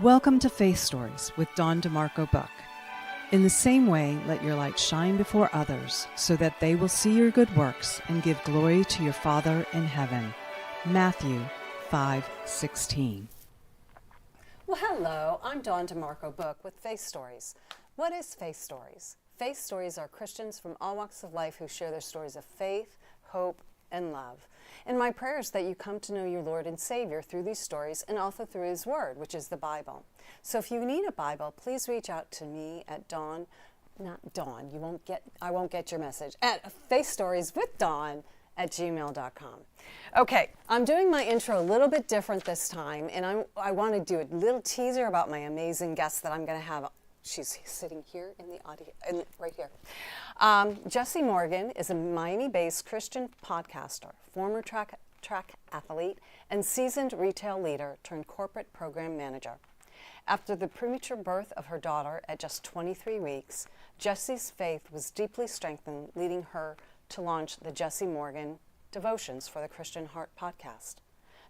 Welcome to Faith Stories with Dawn DeMarco Buck. In the same way, let your light shine before others so that they will see your good works and give glory to your Father in heaven. Matthew 5:16. Well, hello, I'm Dawn DeMarco Buck with Faith Stories. What is Faith Stories? Faith Stories are Christians from all walks of life who share their stories of faith, hope, and love. And my prayer is that you come to know your Lord and Savior through these stories and also through His Word, which is the Bible. So if you need a Bible, please reach out to me at I won't get your message, at faithstorieswithdawn@gmail.com. Okay, I'm doing my intro a little bit different this time, and I want to do a little teaser about my amazing guest that I'm going to have. She's sitting here in the audience, right here. Jessi Morgan is a Miami-based Christian podcaster, former track athlete, and seasoned retail leader turned corporate program manager. After the premature birth of her daughter at just 23 weeks, Jessi's faith was deeply strengthened, leading her to launch the Jessi Morgan Devotions for the Christian Heart podcast.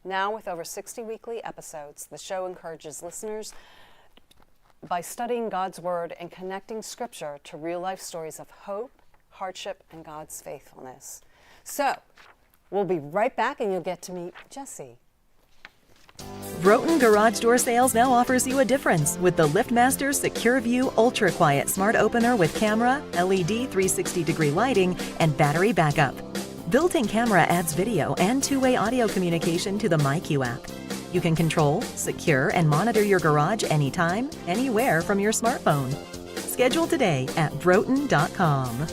Now, with over 60 weekly episodes, the show encourages listeners by studying God's Word and connecting Scripture to real-life stories of hope, hardship, and God's faithfulness. So, we'll be right back and you'll get to meet Jessi. Broughton Garage Door Sales now offers you a difference with the LiftMaster Secure View Ultra Quiet Smart Opener with camera, LED 360-degree lighting, and battery backup. Built-in camera adds video and two-way audio communication to the MyQ app. You can control, secure, and monitor your garage anytime, anywhere from your smartphone. Schedule today at Broughton.com.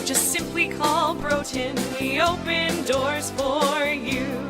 Just simply call Broughton. We open doors for you.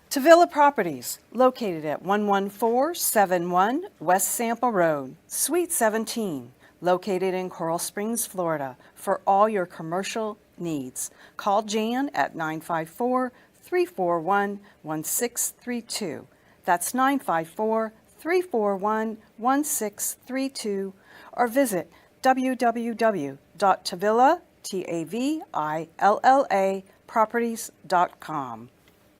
Tavilla Properties, located at 11471 West Sample Road, Suite 17, located in Coral Springs, Florida, for all your commercial needs. Call Jan at 954-341-1632. That's 954-341-1632, or visit www.tavillaproperties.com.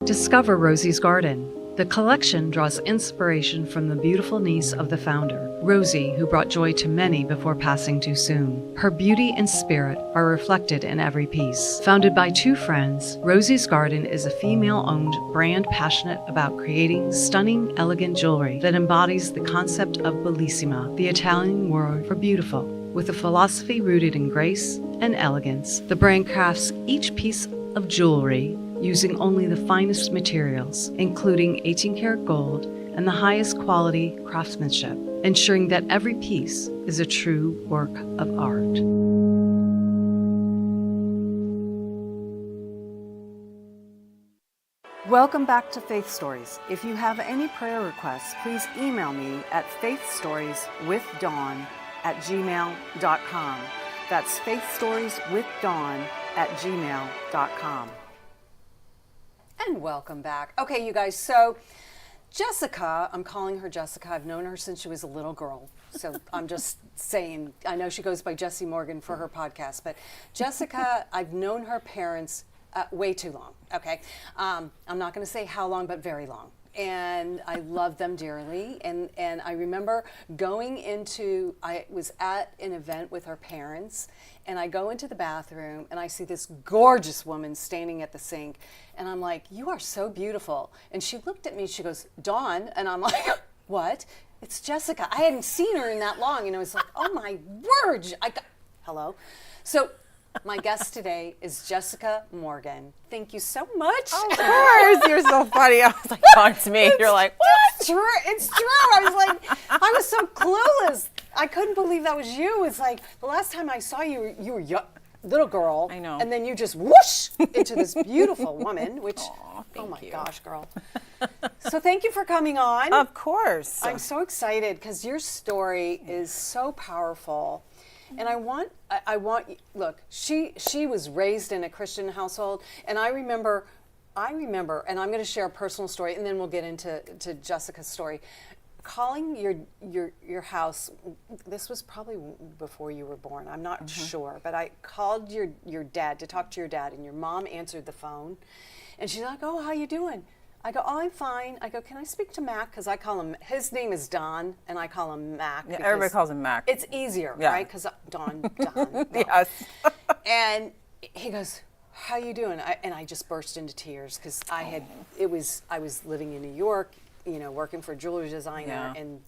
Discover Rosie's Garden. The collection draws inspiration from the beautiful niece of the founder, Rosie, who brought joy to many before passing too soon. Her beauty and spirit are reflected in every piece. Founded by two friends, Rosie's Garden is a female-owned brand passionate about creating stunning, elegant jewelry that embodies the concept of bellissima, the Italian word for beautiful. With a philosophy rooted in grace and elegance, the brand crafts each piece of jewelry using only the finest materials, including 18-karat gold and the highest quality craftsmanship, ensuring that every piece is a true work of art. Welcome back to Faith Stories. If you have any prayer requests, please email me at faithstorieswithdawn@gmail.com. That's faithstorieswithdawn@gmail.com. And welcome back. Okay, you guys, so Jessica, I'm calling her Jessica. I've known her since she was a little girl. So I'm just saying, I know she goes by Jessi Morgan for her podcast, but Jessica, I've known her parents way too long, okay? I'm not going to say how long, but very long. And I love them dearly. And I remember I was at an event with her parents, and I go into the bathroom and I see this gorgeous woman standing at the sink, and I'm like, "You are so beautiful." And she looked at me, she goes, "Dawn," and I'm like, "What?" "It's Jessica." I hadn't seen her in that long, and I was like, "Oh my word." Hello. So my guest today is Jessi Morgan. Thank you so much. Of course. You're so funny. I was like, talk to me. You're like, what? It's true. It's true. I was so clueless. I couldn't believe that was you. It's like the last time I saw you, you were young, little girl. I know. And then you just whoosh into this beautiful woman, which, oh my gosh, girl. So thank you for coming on. Of course. I'm so excited because your story is so powerful. And I want, look, she was raised in a Christian household, and I remember, and I'm going to share a personal story, and then we'll get into Jessica's story. Calling your house, this was probably before you were born, I'm not sure, but I called your dad to talk to your dad, and your mom answered the phone, and she's like, "Oh, how you doing?" I go, oh, I'm fine. I go, can I speak to Mac? Because I call him, his name is Don, and I call him Mac. Yeah, everybody calls him Mac. It's easier, Yeah. right? Because Don. Yes. And he goes, how you doing? And I just burst into tears because I was living in New York, you know, working for a jewelry designer, Yeah. and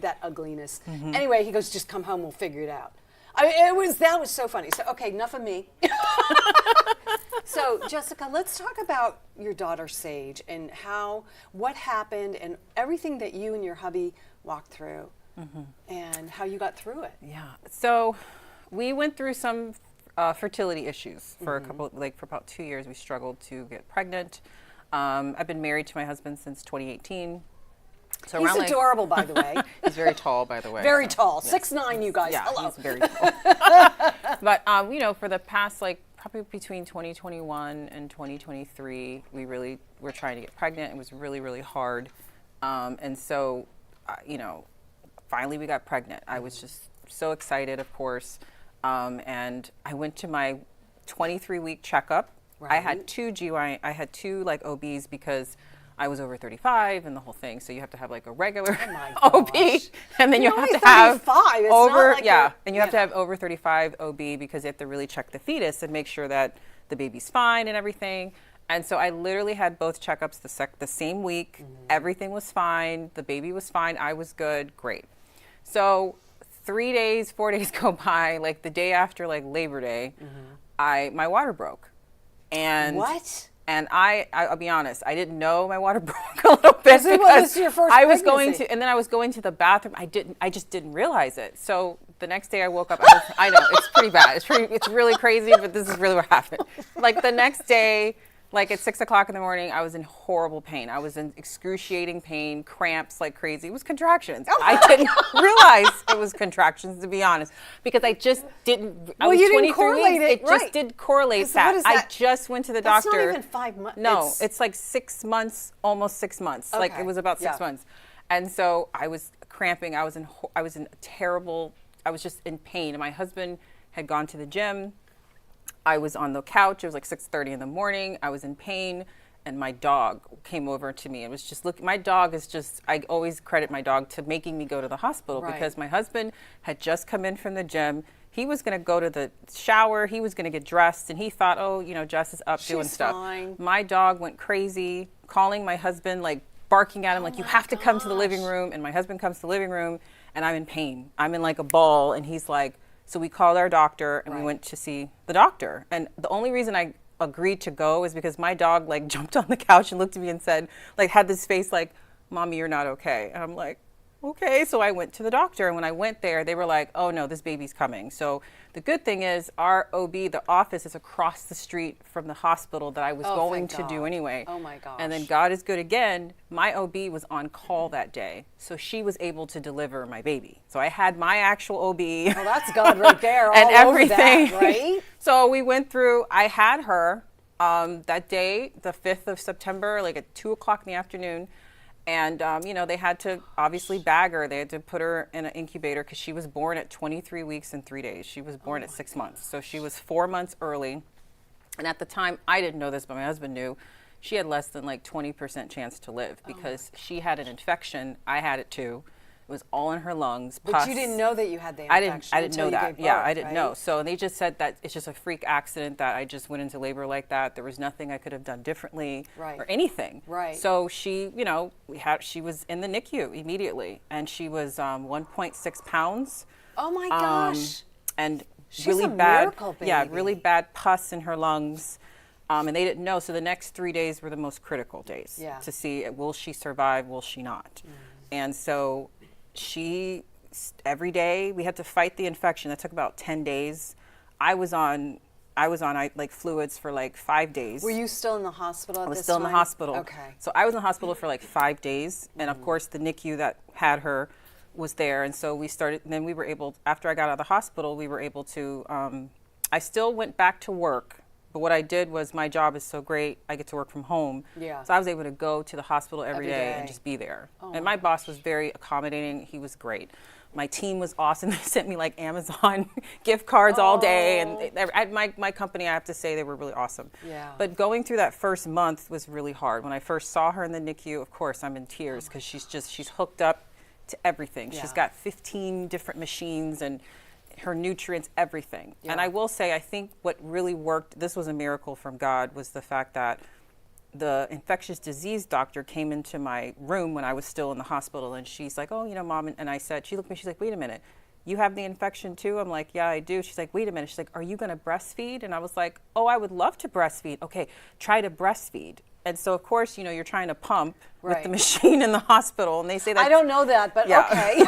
that ugliness. Mm-hmm. Anyway, he goes, just come home, we'll figure it out. That was so funny. So, okay, enough of me. So, Jessica, let's talk about your daughter Sage and what happened and everything that you and your hubby walked through and how you got through it. Yeah. So we went through some fertility issues for a couple, for about 2 years. We struggled to get pregnant. I've been married to my husband since 2018. So He's around, adorable, by the way. He's very tall, by the way. Very so, tall, yes. 6'9", you guys. Yeah, Hello. he's very tall. But you know, for the past probably between 2021 and 2023, we really were trying to get pregnant. It was really, really hard. And so, you know, finally we got pregnant. I was just so excited, of course. And I went to my 23-week checkup. Right. I had two OBs because I was over 35 and the whole thing. So you have to have like a regular my OB, gosh. and then You're you have only to have 35. It's not over like yeah, you're- and you have to yeah. have over 35 OB because they have to really check the fetus and make sure that the baby's fine and everything. And so I literally had both checkups the same week. Everything was fine. The baby was fine. I was good. Great. So 4 days go by, like the day after like Labor Day, my water broke. And What? And I'll be honest, I didn't know my water broke a little bit it because was your first I was going pregnancy. to, and then I was going to the bathroom. I just didn't realize it. So the next day I woke up. I know it's pretty bad. It's really crazy, but this is really what happened. Like the next day, like at 6 o'clock in the morning, I was in horrible pain. I was in excruciating pain, cramps like crazy. It was contractions. I didn't realize it was contractions, to be honest, because I just didn't. I Well, was you didn't 23 correlate weeks. it, It just right. did correlate So that. what is I that? just went to the That's doctor. not even 5 months. No, it's like 6 months, almost 6 months. Like Okay. it was about six Yeah. months. And so I was cramping. I was in terrible, I was just in pain. And my husband had gone to the gym. I was on the couch. It was like 6:30 in the morning. I was in pain. And my dog came over to me and was just looking. My dog is just, I always credit my dog to making me go to the hospital Right. because my husband had just come in from the gym. He was going to go to the shower. He was going to get dressed. And he thought, oh, you know, Jess is up doing She's stuff. fine. My dog went crazy, calling my husband, like barking at him, like, you have to come to the living room. And my husband comes to the living room and I'm in pain. I'm in like a ball. And he's like, so we called our doctor and we Right. went to see the doctor. And the only reason I agreed to go is because my dog like jumped on the couch and looked at me and said, like, had this face like, Mommy, you're not okay. And I'm like, okay. So I went to the doctor, and when I went there, they were like, oh no, this baby's coming. So the good thing is our OB, the office is across the street from the hospital that I was Oh, going thank to do God. anyway. Oh my gosh. And then God is good again. My OB was on call that day. So she was able to deliver my baby. So I had my actual OB. Well, that's God right there. and all over everything. that, right? So we went through, I had her that day, the 5th of September, like at 2 o'clock in the afternoon. And, you know, they had to obviously bag her. They had to put her in an incubator because she was born at 23 weeks and 3 days. She was born at 6 months. So she was 4 months early. And at the time, I didn't know this, but my husband knew. She had less than like 20% chance to live because she had an infection. I had it too. It was all in her lungs. But pus. you didn't know that you had the I infection. didn't know until you that. gave Yeah, birth, I didn't right? know. So they just said that it's just a freak accident that I just went into labor like that. There was nothing I could have done differently Right. or anything. Right. So she, you know, she was in the NICU immediately, and she was 1.6 pounds. Oh my gosh. And She's really a bad, miracle yeah, baby. really bad pus in her lungs. And they didn't know. So the next 3 days were the most critical days Yeah. to see, will she survive, will she not? And so every day we had to fight the infection. That took about 10 days. I was on like fluids for like 5 days. Were you still in the hospital at I was this still in the time? hospital. Okay. So I was in the hospital for like 5 days. And of course the NICU that had her was there. And so we started, and then we were able, after I got out of the hospital, we were able to, I still went back to work But what I did was, my job is so great, I get to work from home. Yeah. So I was able to go to the hospital every Every day day. and just be there. Oh And my my boss was very accommodating. He was great. My team was awesome. They sent me like Amazon gift cards all day. And at my company, I have to say, they were really awesome. Yeah. But going through that first month was really hard. When I first saw her in the NICU, of course, I'm in tears because she's hooked up to everything. Yeah. She's got 15 different machines and her nutrients, everything. Yeah. And I will say, I think what really worked, this was a miracle from God, was the fact that the infectious disease doctor came into my room when I was still in the hospital, and she's like, oh, Mom, and I said, she looked at me, she's like, wait a minute, you have the infection too? I'm like, yeah, I do. She's like, wait a minute. She's like, are you going to breastfeed? And I was like, oh, I would love to breastfeed. Okay, try to breastfeed. And so, of course, you're trying to pump with Right. the machine in the hospital, and they say that. I don't know that, but Yeah. okay.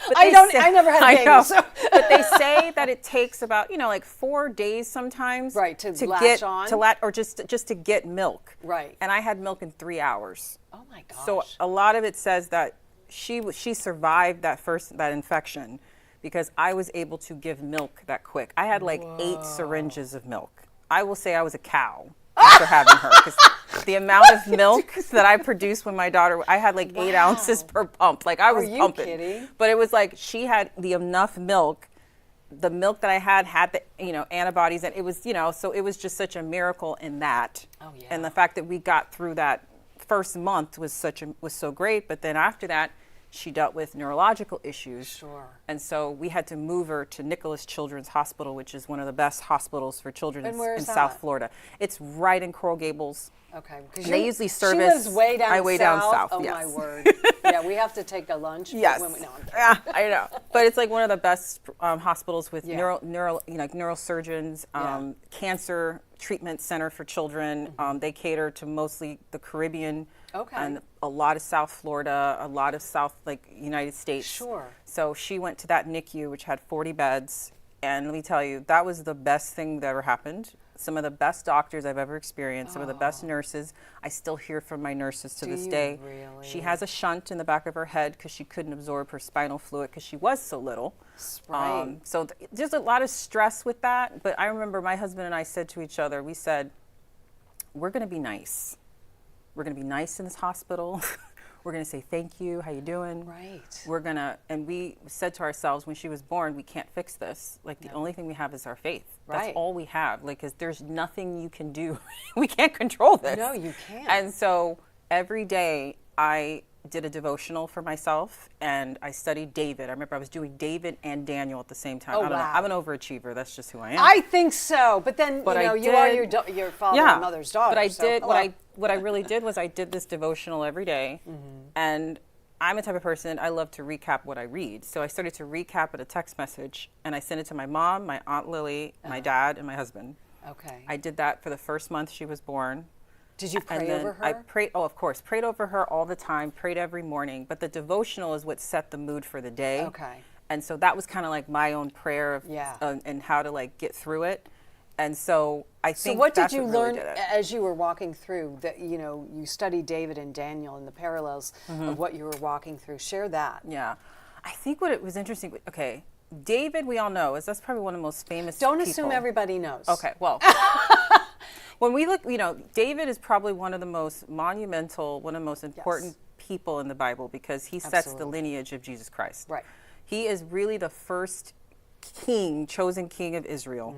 But I they don't. say- I never had a I baby. know. So. But they say that it takes about, like 4 days sometimes. Right, to latch get on? or just to get milk. Right. And I had milk in 3 hours. Oh my gosh. So a lot of it says that she survived that infection because I was able to give milk that quick. I had like 8 syringes of milk. I will say I was a cow after having her, because the amount of milk that I produced when my daughter, I had like 8 ounces per pump. Like I was you pumping. kidding? But it was like she had enough milk. The milk that I had the antibodies, and it was so it was just such a miracle in that. Oh, yeah. And the fact that we got through that first month was so great. But then after that, she dealt with neurological issues. Sure. And so we had to move her to Nicholas Children's Hospital, which is one of the best hospitals for children And where in is South that? Florida. It's right in Coral Gables. Okay. They usually She service- lives way down I way down south, Oh yes. my word. Yeah, we have to take a lunch. Yes. When we, no, I'm kidding. Yeah, I know. But it's like one of the best hospitals with Yeah. neurosurgeons, Yeah. cancer treatment center for children. They cater to mostly the Caribbean. Okay. And a lot of South Florida, a lot of South United States. Sure. So she went to that NICU, which had 40 beds. And let me tell you, that was the best thing that ever happened. Some of the best doctors I've ever experienced, some of the best nurses. I still hear from my nurses to Do this you day. really? She has a shunt in the back of her head because she couldn't absorb her spinal fluid because she was so little. Right. So there's a lot of stress with that. But I remember my husband and I said to each other, we said, we're going to be nice. We're going to be nice in this hospital. We're going to say, thank you. How you doing? Right. We're going to, and we said to ourselves when she was born, we can't fix this. Like the only thing we have is our faith. Right. That's all we have. Like, 'cause there's nothing you can do. We can't control this. No, you can't. And so every day I did a devotional for myself and I studied David. I remember I was doing David and Daniel at the same time. Oh, I don't know. wow. I'm an overachiever. That's just who I am. I think so, but then But I you are did- your father and mother's daughter. But I so, did hello. what I really did was I did this devotional every day, and I'm a type of person, I love to recap what I read. So I started to recap it a text message, and I sent it to my mom, my Aunt Lily, my dad, and my husband. Okay. I did that for the first month she was born. Did you pray And then over her? I prayed, of course, prayed over her all the time, prayed every morning. But the devotional is what set the mood for the day. Okay. And so that was kind of like my own prayer of, Yeah. and how to get through it. And so I So think what did that's you really learn did it. as you were walking through that? You studied David and Daniel and the parallels of what you were walking through. Share that. Yeah. I think what it was interesting, okay, David, we all know, that's probably one of the most famous Don't people. assume everybody knows. Okay, well, when we look, David is probably one of the most monumental, one of the most important people in the Bible because he sets the Absolutely. lineage of Jesus Christ. Right. He is really the first chosen king of Israel.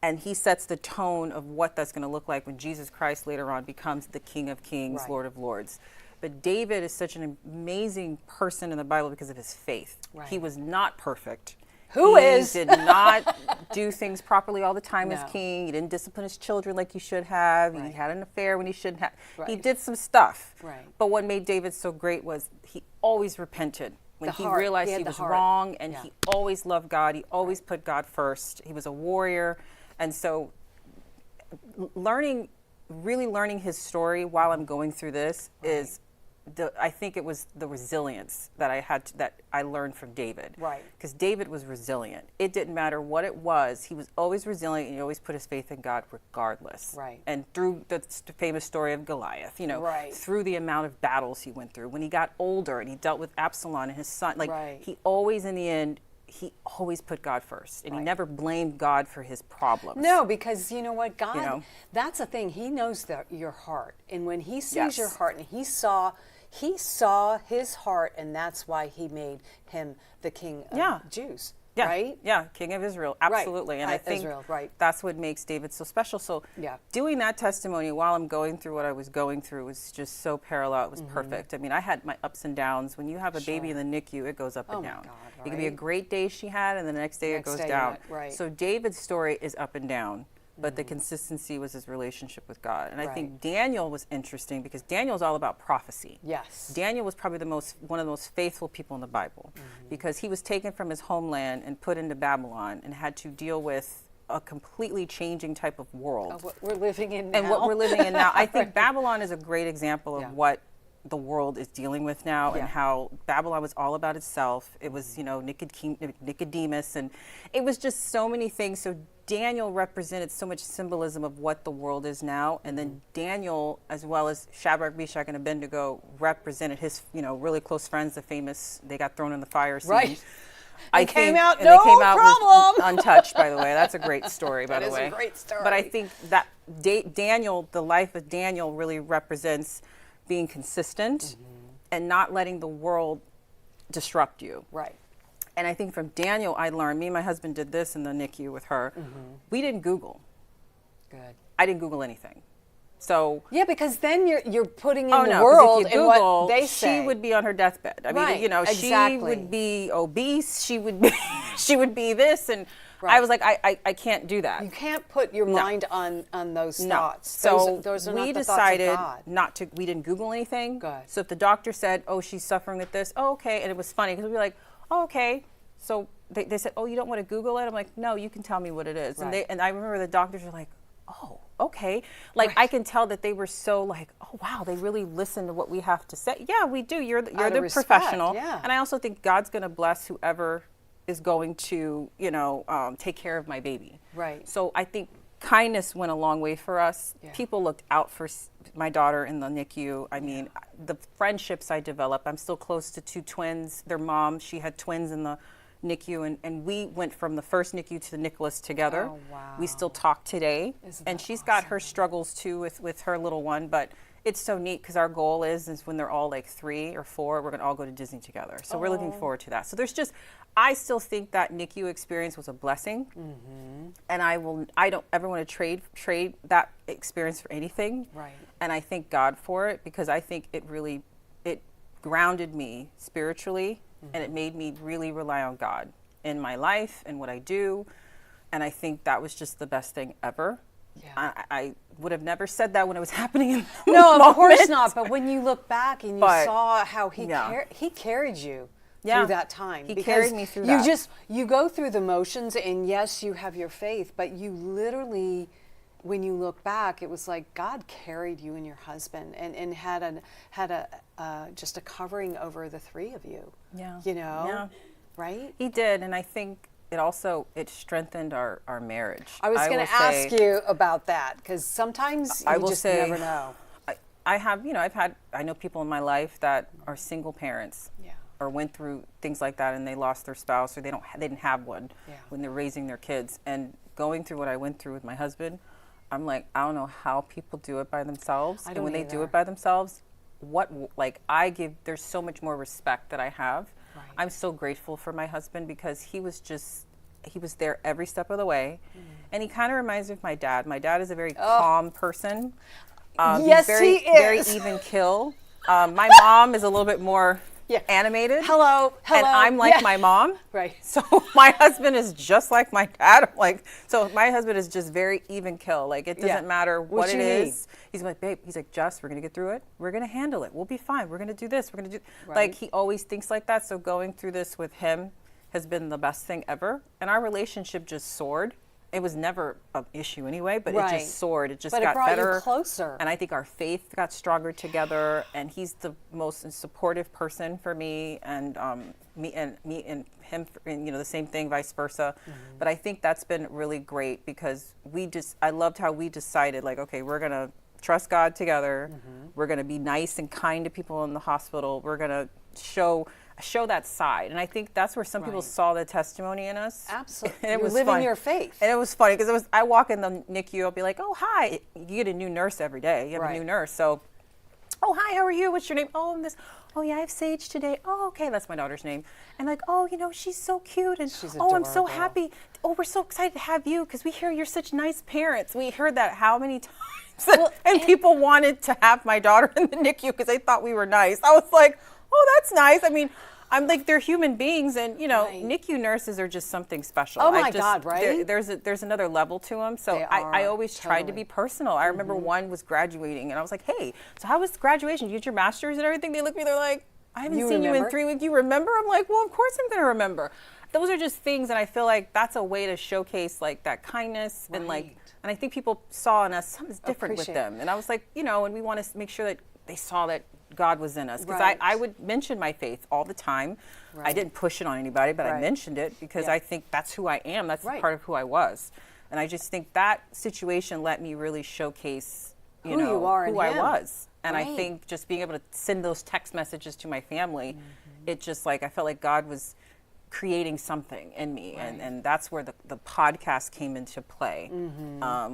And he sets the tone of what that's going to look like when Jesus Christ later on becomes the King of Kings, Right. Lord of Lords. But David is such an amazing person in the Bible because of his faith. Right. He was not perfect. Who he is? did not do things properly all the time No. as king. He didn't discipline his children like he should have. He Right. had an affair when he shouldn't have. He Right. did some stuff. Right. But what made David so great was he always repented. When The he heart. realized He he had the was heart. wrong, and Yeah. he always loved God. He always put God first. He was a warrior. And so really learning his story while I'm going through this is I think it was the resilience that I learned from David. Right. Because David was resilient. It didn't matter what it was. He was always resilient, and he always put his faith in God regardless. Right. And through the famous story of Goliath, Right. through the amount of battles he went through. When he got older and he dealt with Absalom and his son, Right. he always in the end, he always put God first, and he never blamed God for his problems. No, because you know what, God, know? that's the thing. He knows your heart. And when he sees Yes. your heart, and he saw his heart, and that's why he made him the king of Jews. Yeah, Right? yeah, King of Israel, absolutely. And I think Israel, right. that's what makes David so special. So Yeah. doing that testimony while I'm going through what I was going through was just so parallel. It was perfect. I mean, I had my ups and downs. When you have a baby in the NICU, it goes up and my down. God, It can be a right? great day she had, and the next day Next it goes day, down. right. So David's story is up and down. But the consistency was his relationship with God. And I think Daniel was interesting because Daniel is all about prophecy. Yes. Daniel was probably one of the most faithful people in the Bible because he was taken from his homeland and put into Babylon and had to deal with a completely changing type of world. What we're living in now. And what we're living in now. I think Babylon is a great example of what the world is dealing with now and how Babylon was all about itself. It was, Nicodemus, and it was just so many things. So Daniel represented so much symbolism of what the world is now. And then Daniel, as well as Shadrach, Meshach, and Abednego, represented his, really close friends, they got thrown in the fire scene. Right. They came out and they came out problem. untouched, by the way. That's a great story, by the That is way. a great story. But I think that Daniel, the life of Daniel really represents being consistent and not letting the world disrupt you. Right. And I think from Daniel, I learned, me and my husband did this in the NICU with her. We didn't Google. Good. I didn't Google anything. So Yeah, because then you're putting in oh the no, 'cause world if you and Google, what they say. she would be on her deathbed. I Right, mean, she exactly. would be obese. She would be, she would be this, and I was like, I can't do that. You can't put your mind on those No. thoughts. So those are we not the decided thoughts of God. not to. We didn't Google anything. Good. So if the doctor said, "Oh, she's suffering with this," oh, okay, and it was funny because we'd be like, "Oh, okay." So they said, "Oh, you don't want to Google it?" I'm like, "No, you can tell me what it is." Right. And I remember the doctors were like, "Oh, okay." Like I can tell that they were so like, "Oh, wow, they really listen to what we have to say." Yeah, we do. You're Out of the respect, professional, yeah. and I also think God's going to bless whoever is going to take care of my baby. Right. So I think kindness went a long way for us. Yeah. People looked out for my daughter in the NICU. I mean, the friendships I developed. I'm still close to two twins. Their mom, she had twins in the NICU, and we went from the first NICU to the Nicholas together. Oh, wow. We still talk today. Isn't And that she's got her struggles too with her little one, but it's so neat because our goal is when they're all like 3 or 4, we're going to all go to Disney together. So we're looking forward to that. So there's I still think that NICU experience was a blessing, and I don't ever want to trade that experience for anything. Right. And I thank God for it because I think it grounded me spiritually, and it made me really rely on God in my life and what I do. And I think that was just the best thing ever. Yeah. I would have never said that when it was happening in the No, of course moment. not. But when you look back and you But, saw how he yeah. he carried you Yeah. through that time, He because carried me through you that. you go through the motions, and yes, you have your faith, but you literally, when you look back, it was like God carried you and your husband, and had just a covering over the 3 of you. Yeah. Yeah. Right. He did, and I think it strengthened our marriage. I was going will to ask say- you about that because sometimes I you will just say, never know. I know people in my life that are single parents, Yeah. or went through things like that, and they lost their spouse, or they didn't have one Yeah. when they're raising their kids. And going through what I went through with my husband, I'm like, I don't know how people do it by themselves. I And don't when they do either. it by themselves, there's so much more respect that I have. Right. I'm so grateful for my husband because he was there every step of the way. And he kind of reminds me of my dad. My dad is a very calm person. Yes, he's very, he is. very even kill. My mom is a little bit more animated. Hello. And I'm like Yeah. my mom. Right. So my husband is just like my dad. So my husband is just very even kill. Like, it doesn't matter what it you is. He's like, babe, he's like, Jess, we're going to get through it. We're going to handle it. We'll be fine. We're going to do this. We're going to do, like, he always thinks like that. So going through this with him has been the best thing ever. And our relationship just soared. It was never an issue anyway, but it Right. just soared. It just But it got brought you better. closer. And I think our faith got stronger together. And he's the most supportive person for me, and me and him, and, the same thing, vice versa. But I think that's been really great because I loved how we decided, like, okay, we're gonna trust God together. We're gonna be nice and kind to people in the hospital. We're gonna show show that side. And I think that's where some people saw the testimony in us. Absolutely. And it You're was living fun. your faith. And it was funny because I walk in the NICU, I'll be like, oh, hi. You get a new nurse every day. You have Right. a new nurse. So, oh, hi, how are you? What's your name? Oh, I'm this. Oh, yeah, I have Sage today. Oh, okay. That's my daughter's name. And like, oh, you know, she's so cute. And She's oh, I'm so adorable. happy. Oh, we're so excited to have you because we hear you're such nice parents. We heard that how many times? And people wanted to have my daughter in the NICU because they thought we were nice. I was like, oh, that's nice. I mean, I'm like, they're human beings, and you know, Right. NICU nurses are just something special. Oh my God, right? There's another level to them. So They I are, always tried to totally. be personal. I remember one was graduating, and I was like, hey, so how was graduation? Did you get your master's and everything? They look at me, they're like, I haven't You seen you in remember? 3 weeks. You remember? I'm like, well, of course I'm going to remember. Those are just things, and I feel like that's a way to showcase like that kindness and like, Right. and I think people saw in us something's different with Appreciate them. And I was like, you know, and we want to make sure that they saw that God was in us. Because Right. I would mention my faith all the time. I Right. didn't push it on anybody, but I Right. mentioned it because Yeah. I think that's who I am. That's Right. part of who I was. And I just think that situation let me really showcase, Who you are in who I him. was. And I Right. think just being able to send those text messages to my family, it just like, I felt like God was creating something in me. And that's where the podcast came into play,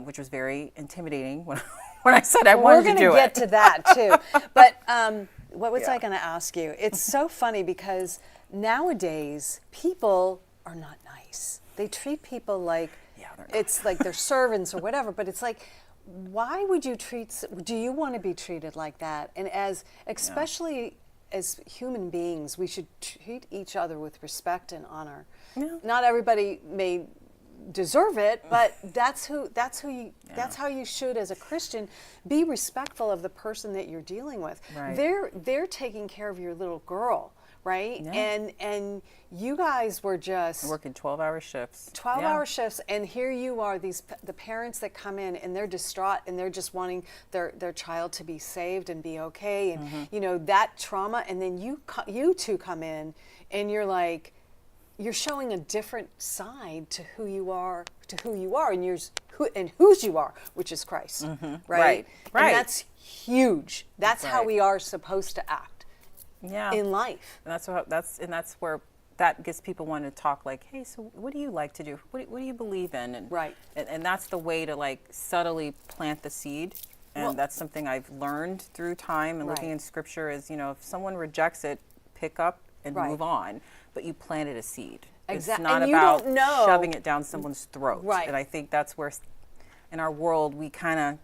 which was very intimidating when, when I said I wanted to do We're going to get it. to that too. But what was Yeah. I going to ask you? It's so funny because nowadays people are not nice. They treat people like Yeah, they're not. it's like they're servants or whatever. But it's like, why would you do you want to be treated like that? And especially as human beings, we should treat each other with respect and honor. Yeah. Not everybody may deserve it, but that's how you should, as a Christian, be respectful of the person that you're dealing with. Right. They're taking care of your little girl, right? Yeah. And you guys were just Working 12-hour shifts. 12-hour shifts, and here you are, the parents that come in and they're distraught and they're just wanting their child to be saved and be okay, and you know that trauma, and then you two come in and you're like, you're showing a different side to who you are, and whose you are, which is Christ, right? Right. And that's huge. That's how Right. we are supposed to act Yeah. in life. And that's where that gets people wanting to talk like, hey, so what do you like to do? What do you believe in? And, Right. And that's the way to like subtly plant the seed. And Well- that's something I've learned through time and looking Right. in scripture is, you know, if someone rejects it, pick up and Right. move on. But you planted a seed. Exact- It's not and you about don't know. shoving it down someone's throat. Right. And I think that's where in our world we kind of,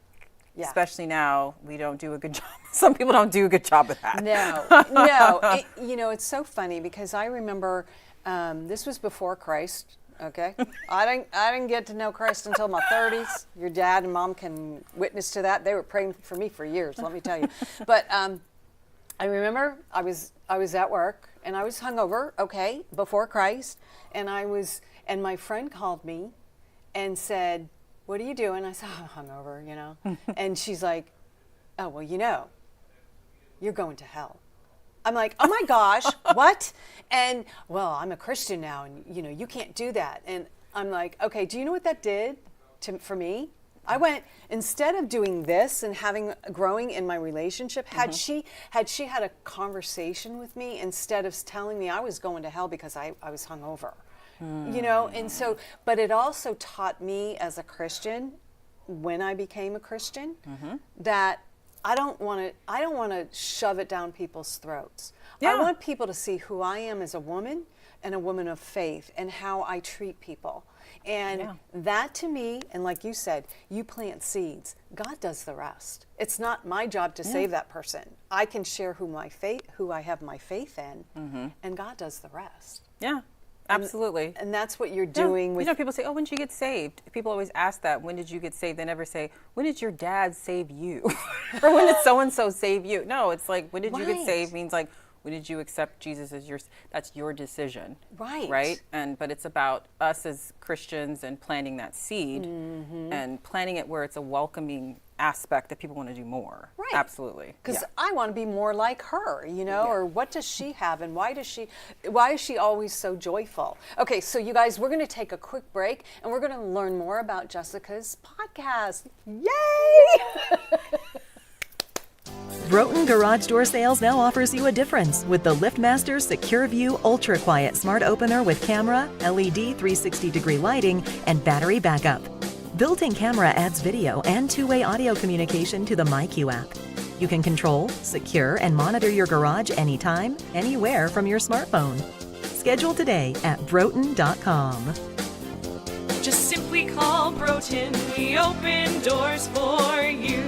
Yeah. especially now, we don't do a good job. Some people don't do a good job at that. No. You know, it's so funny because I remember this was before Christ. Okay, I didn't get to know Christ until my 30s. Your dad and mom can witness to that. They were praying for me for years. Let me tell you. But I remember I was at work and I was hungover. Okay, before Christ, and my friend called me and said, "What are you doing?" I said, "I'm hungover," you know. And she's like, "Oh, well, you know, you're going to hell." I'm like, "Oh my gosh, what?" And, "Well, I'm a Christian now, and you know, you can't do that." And I'm like, "Okay, do you know what that did for me?" I went, instead of doing this and growing in my relationship, had she had a conversation with me instead of telling me I was going to hell because I was hungover. You know, and so, but it also taught me as a Christian, when I became a Christian, that I don't want to shove it down people's throats. I Yeah. want people to see who I am as a woman and a woman of faith and how I treat people. And that to me, and like you said, you plant seeds. God does the rest. It's not my job to save that person. I can share who I have my faith in, and God does the rest. Yeah, absolutely. And that's what you're Yeah. doing with You know, people say, "Oh, when did you get saved?" People always ask that. When did you get saved? They never say, "When did your dad save you?" or "When did so and so save you?" No, it's like, "When did you Right. get saved?" Means like, when did you accept Jesus as that's your decision. Right. Right. But it's about us as Christians and planting that seed and planting it where it's a welcoming aspect that people want to do more. Right. Absolutely. Because Yeah. I want to be more like her, you know, or what does she have and why is she always so joyful? Okay, so you guys, we're going to take a quick break and we're going to learn more about Jessica's podcast. Yay! Broughton Garage Door Sales now offers you a difference with the LiftMaster Secure View Ultra Quiet Smart Opener with camera, LED 360-degree lighting, and battery backup. Built-in camera adds video and two-way audio communication to the MyQ app. You can control, secure, and monitor your garage anytime, anywhere from your smartphone. Schedule today at broughton.com. Just simply call Broughton. We open doors for you.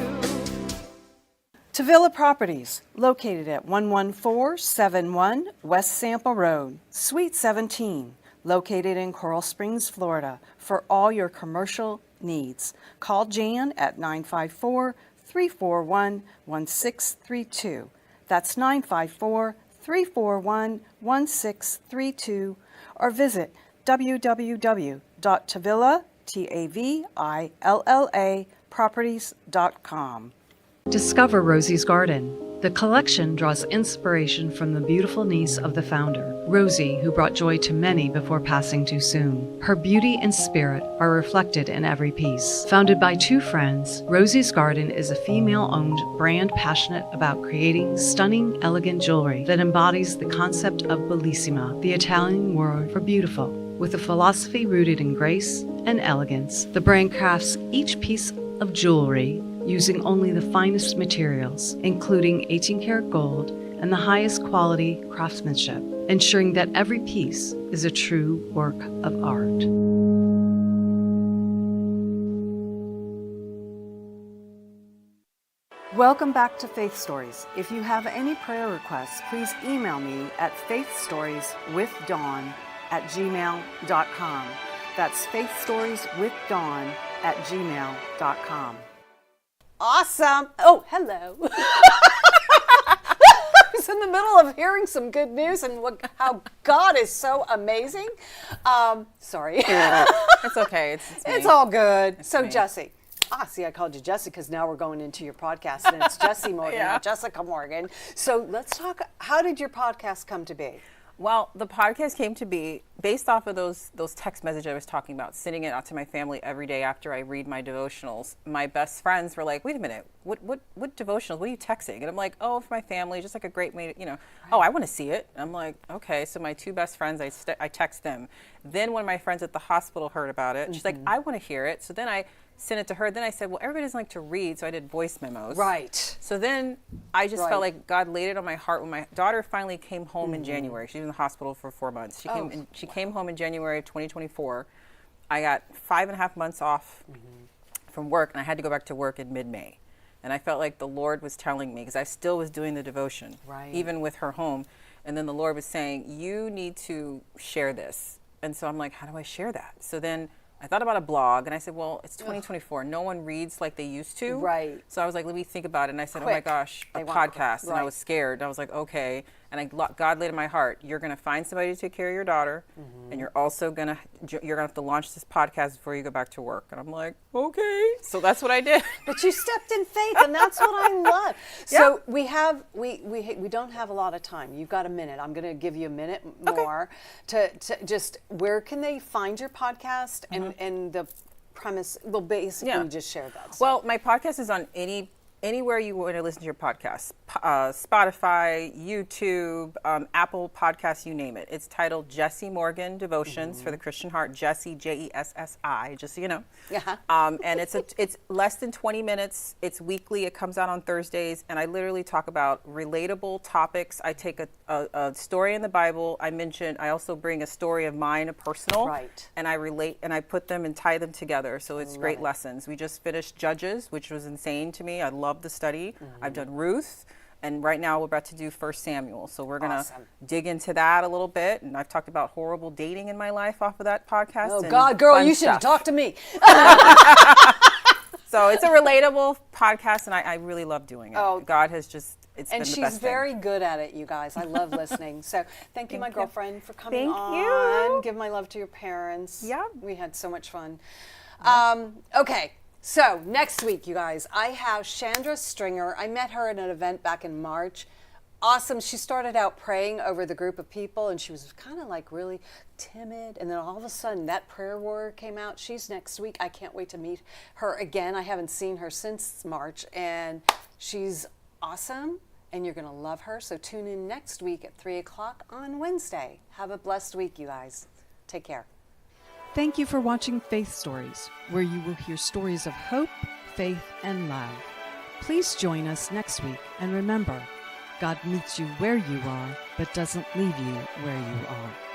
Tavilla Properties, located at 11471 West Sample Road, Suite 17, located in Coral Springs, Florida, for all your commercial needs. Call Jan at 954-341-1632. That's 954-341-1632, or visit www.tavilla.properties.com. Discover Rosie's Garden. The collection draws inspiration from the beautiful niece of the founder, Rosie, who brought joy to many before passing too soon. Her beauty and spirit are reflected in every piece. Founded by two friends, Rosie's Garden is a female-owned brand passionate about creating stunning, elegant jewelry that embodies the concept of bellissima, the Italian word for beautiful. With a philosophy rooted in grace and elegance, the brand crafts each piece of jewelry using only the finest materials, including 18-karat gold and the highest quality craftsmanship, ensuring that every piece is a true work of art. Welcome back to Faith Stories. If you have any prayer requests, please email me at faithstorieswithdawn@gmail.com. That's faithstorieswithdawn@gmail.com. Awesome. Oh, hello. I was in the middle of hearing some good news and how God is so amazing. Sorry. It's okay. It's me. It's all good. It's So, me. Jessi. See, I called you Jessi because now we're going into your podcast and it's Jessi Morgan, Yeah. not Jessica Morgan. So let's talk, how did your podcast come to be? Well, the podcast came to be based off of those text messages I was talking about, sending it out to my family every day after I read my devotionals. My best friends were like, "Wait a minute, what devotionals? What are you texting?" And I'm like, "Oh, for my family, just like a great way to, oh, I want to see it." And I'm like, "Okay." So my two best friends, I text them. Then when my friends at the hospital heard about it, she's like, "I want to hear it." So then I sent it to her. Then I said, well, everybody doesn't like to read, so I did voice memos. Right. So then I just Right. felt like God laid it on my heart when my daughter finally came home in January. She was in the hospital for 4 months. She came home in January of 2024. I got 5.5 months off from work, and I had to go back to work in mid-May. And I felt like the Lord was telling me, because I still was doing the devotion, Right. even with her home. And then the Lord was saying, you need to share this. And so I'm like, how do I share that? So then I thought about a blog, and I said, well, it's 2024. No one reads like they used to. Right. So I was like, let me think about it. And I said, oh my Quick. gosh, a They want quick. podcast. And I Right. was scared. I was like, okay. And God laid in my heart, you're going to find somebody to take care of your daughter, and you're also going to have to launch this podcast before you go back to work. And I'm like, okay. So that's what I did. But you stepped in faith, and that's what I love. So we don't have a lot of time. You've got a minute. I'm going to give you a minute more to just, where can they find your podcast and the premise? Well, basically just share that. So. Well, my podcast is on anywhere you want to listen to your podcast. Spotify, YouTube, Apple Podcasts, you name it. It's titled Jessi Morgan Devotions for the Christian Heart. Jessi, Jessi, just so you know. Yeah. And it's less than 20 minutes. It's weekly. It comes out on Thursdays, and I literally talk about relatable topics. I take a story in the Bible. I also bring a story of mine, a personal, Right. and I relate and I put them and tie them together. So it's great it. lessons. We just finished Judges, which was insane to me. I love the study. I've done Ruth, and right now we're about to do 1 Samuel. So we're gonna Awesome. dig into that a little bit. And I've talked about horrible dating in my life off of that podcast. Oh and God, girl, fun you should have stuff. talked to me. So it's a relatable podcast, and I really love doing it. Oh. God has just, it's And been the she's best very thing. good at it, you guys. I love listening. So thank you, my you. girlfriend, for coming Thank on. you. Give my love to your parents. Yeah. We had so much fun. Okay, so next week, you guys, I have Chandra Stringer. I met her at an event back in March. Awesome. She started out praying over the group of people, and she was kind of like really timid. And then all of a sudden, that prayer warrior came out. She's next week. I can't wait to meet her again. I haven't seen her since March, and she's awesome and you're going to love her. So tune in next week at 3 o'clock on Wednesday. Have a blessed week, you guys. Take care. Thank you for watching Faith Stories, where you will hear stories of hope, faith, and love. Please join us next week, and remember, God meets you where you are, but doesn't leave you where you are.